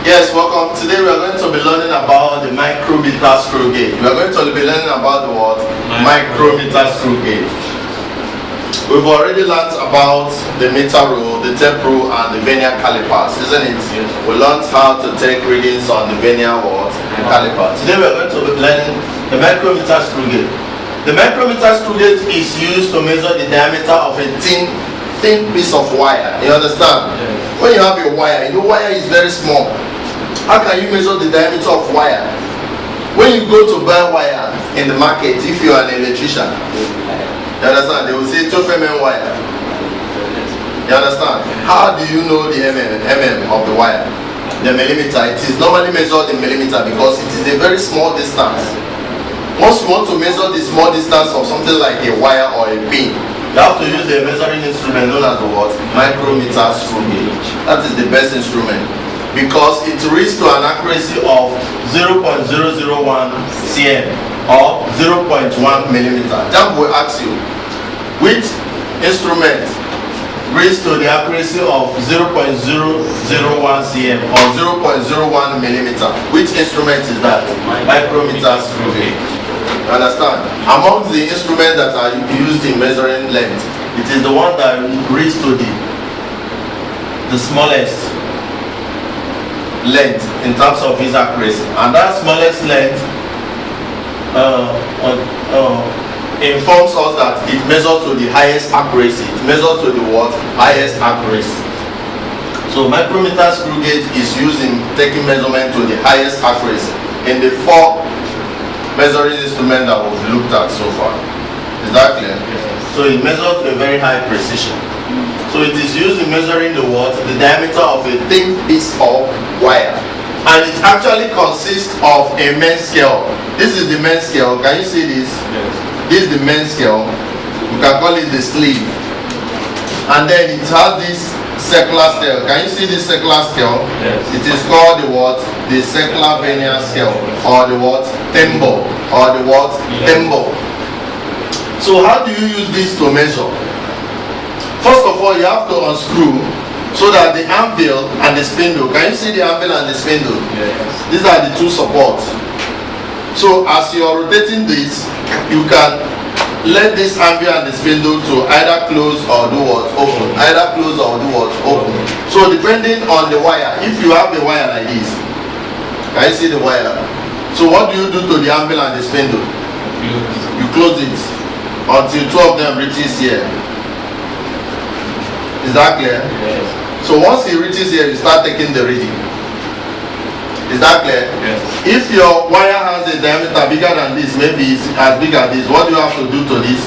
Yes, welcome. Today we are going to be learning about the micrometer screw gauge. We are going to be learning about the what? Micrometer screw gauge. We've already learned about the meter rule, the tape rule, and the vernier calipers, isn't it? Yes. We learned how to take readings on the vernier caliper. Today we are going to be learning the micrometer screw gauge. The micrometer screw gauge is used to measure the diameter of a thin piece of wire. You understand? Yes. When you have a wire, the wire is very small. How can you measure the diameter of wire? When you go to buy wire in the market, if you are an electrician, you understand? They will say 12 mm wire. You understand? How do you know the mm of the wire? The millimeter. It is normally measured in millimeter because it is a very small distance. Once you want to measure the small distance of something like a wire or a pin, you have to use a measuring instrument known as the what? Micrometer screw gauge. That is the best instrument because it reaches to an accuracy of 0.001 cm or 0.1 millimeter. That will ask you, which instrument reaches to the accuracy of 0.001 cm or 0.01 millimeter? Which instrument is that? Micrometer screw gauge. You understand? Among the instruments that are used in measuring length, it is the one that reaches to the smallest length in terms of its accuracy, and that smallest length informs us that it measures to the highest accuracy. It measures to the what? Highest accuracy. So micrometer screw gauge is used in taking measurement to the highest accuracy in the 4 measuring instrument that we've looked at so far. Is that clear? Yes. So it measures a very high precision. So it is used in measuring the what? The diameter of a thin piece of wire. And it actually consists of a main scale. This is the main scale. Can you see this? Yes. This is the main scale. We can call it the sleeve. And then it has this circular scale. Can you see this circular scale? Yes. It is called the what? The circular vernier scale, or the what? Thimble, or the what? Thimble. So how do you use this to measure? First of all, you have to unscrew so that the anvil and the spindle, can you see the anvil and the spindle? Yes. These are the 2 supports. So as you are rotating this, you can let this anvil and the spindle to either close or do what? Open. Either close or do what? Open. So depending on the wire, if you have the wire like this, can you see the wire? So what do you do to the anvil and the spindle? You close it until 2 of them reaches here. Is that clear? Yes. So once it reaches here, you start taking the reading. Is that clear? Yes. If your wire has a diameter bigger than this, maybe it's as big as this, what do you have to do to this?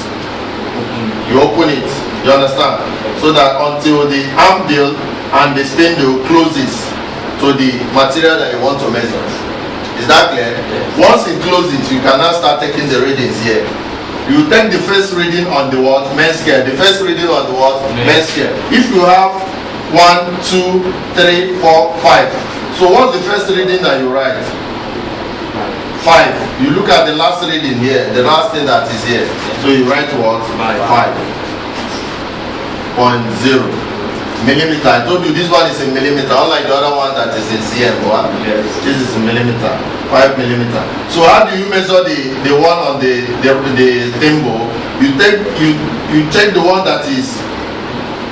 You open it. You understand? So that until the anvil and the spindle closes to the material that you want to measure. Is that clear? Yes. Once it closes, you can now start taking the readings here. You take the first reading on the what? Main scale. The first reading on the what? Main scale. If you have 1, 2, 3, 4, 5. So what's the first reading that you write? 5. You look at the last reading here, the last thing that is here. So you write what? 5.0 millimeter. I told you this one is a millimeter, unlike the other one that is in cm. Yes. This is a millimeter. 5 millimeter. So how do you measure the one on the thimble? You check the one that is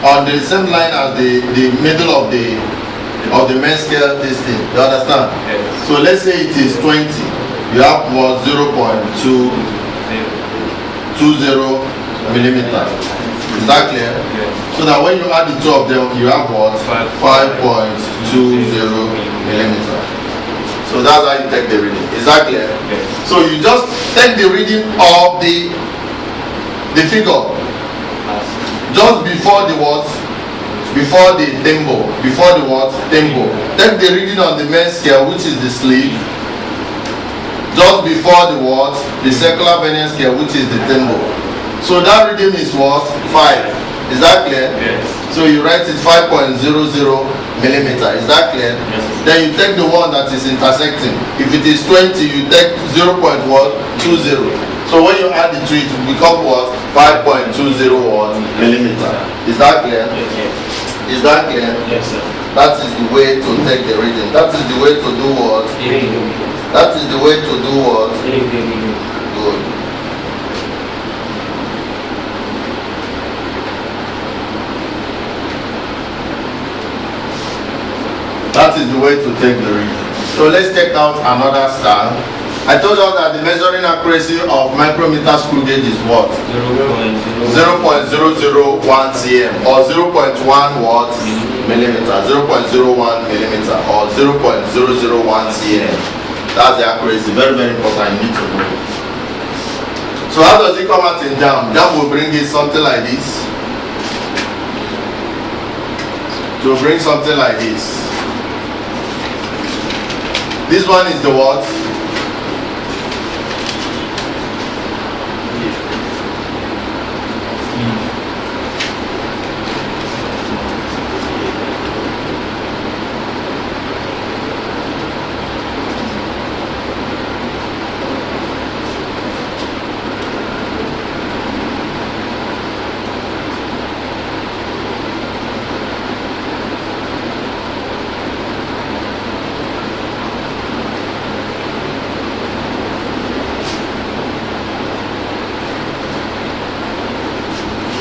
on the same line as the middle of the main scale. This thing. You understand? Yes. So let's say it is 20. You have what? 0.220 millimeter. Is that clear? Yes. So that when you add the 2 of them, you have what? 5.20 millimeter. So that's how you take the reading. Is that clear? Yes. So you just take the reading of the figure just before the what? Before the thimble. Before the what? Thimble. Take the reading on the main scale, which is the sleeve. Just before the what? The circular vernier scale, which is the thimble. So that reading is what? 5. Is that clear? Yes. So you write it 5.00 millimeter. Is that clear? Yes. Then you take the one that is intersecting. If it is 20, you take 0.20. So when you add the 2, it will become what? 5.20 millimeter. Is that clear? Yes. Is that clear? Yes, sir. That is the way to take the reading. That is the way to do what? That is the way to do what? Good. That is the way to take the reading. So let's take out another style. I told us that the measuring accuracy of micrometer screw gauge is what? 0.001 cm or 0.1 what? Millimeter. 0.01 millimeter or 0.001 cm. That's the accuracy. Very, very important. You need to know. So how does it come out in jam? Jam will bring it something like this. To bring something like this. This one is the what?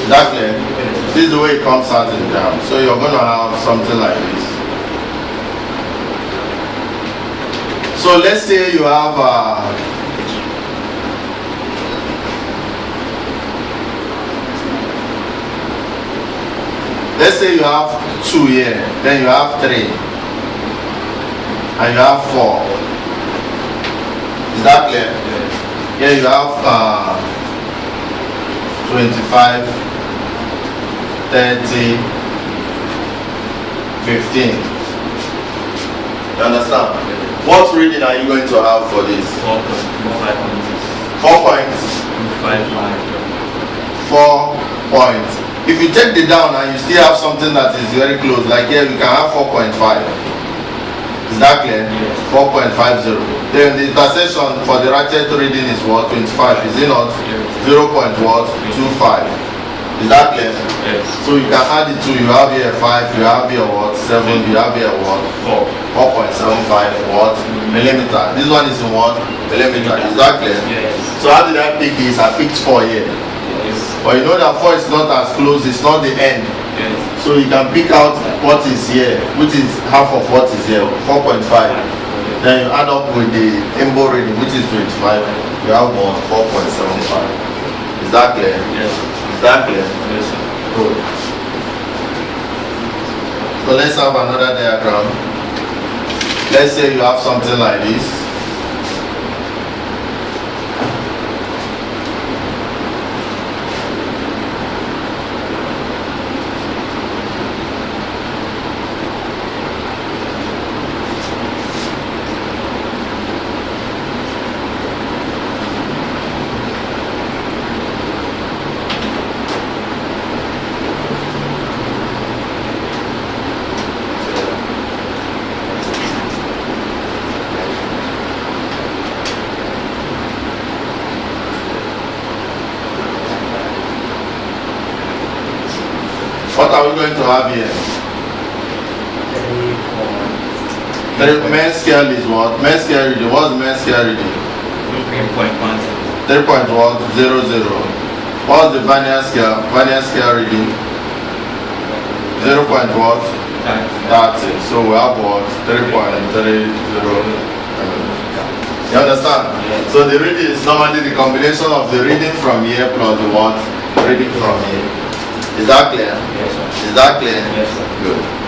Exactly. This is the way it comes out in jam. So you're going to have something like this. So let's say you have let's say you have 2 here, then you have 3, and you have 4. Is that clear? Here you have 25, 30, 15. You understand? What reading are you going to have for this? 4 points. 4 points. If you take the down and you still have something that is very close, like here you can have 4.5. Is that clear? Yes. 4.50. Then the intersection for the ratchet reading is what? 25. Is it not? Yes. 0.25. Is that clear? Yes. So you can add it to, you have here 5, you have here what? 7, you have here what? 4.75 what? Millimeter. This one is in what? Millimeter. Is that clear? Yes. So how did I pick this? I picked 4 here. Yes. But you know that 4 is not as close, it's not the end. Yes. So you can pick out what is here, which is half of what is here, 4.5. Then you add up with the embo reading, which is 25. You have what? 4.75. Is that clear? Yes. Is that clear? Yes, sir. Good. So let's have another diagram. Let's say you have something like this. What are we going to have here? Main scale is what? Main scale reading. What's the main scale reading? 3.10. What's the vernier scale? Vernier scale reading? 0. What? 30. So we have what? 3.30. You understand? Yes. So the reading is normally the combination of the reading from here plus the what? Reading from here. Is that clear? Yes, sir. Is that clear? Yes, sir. Good.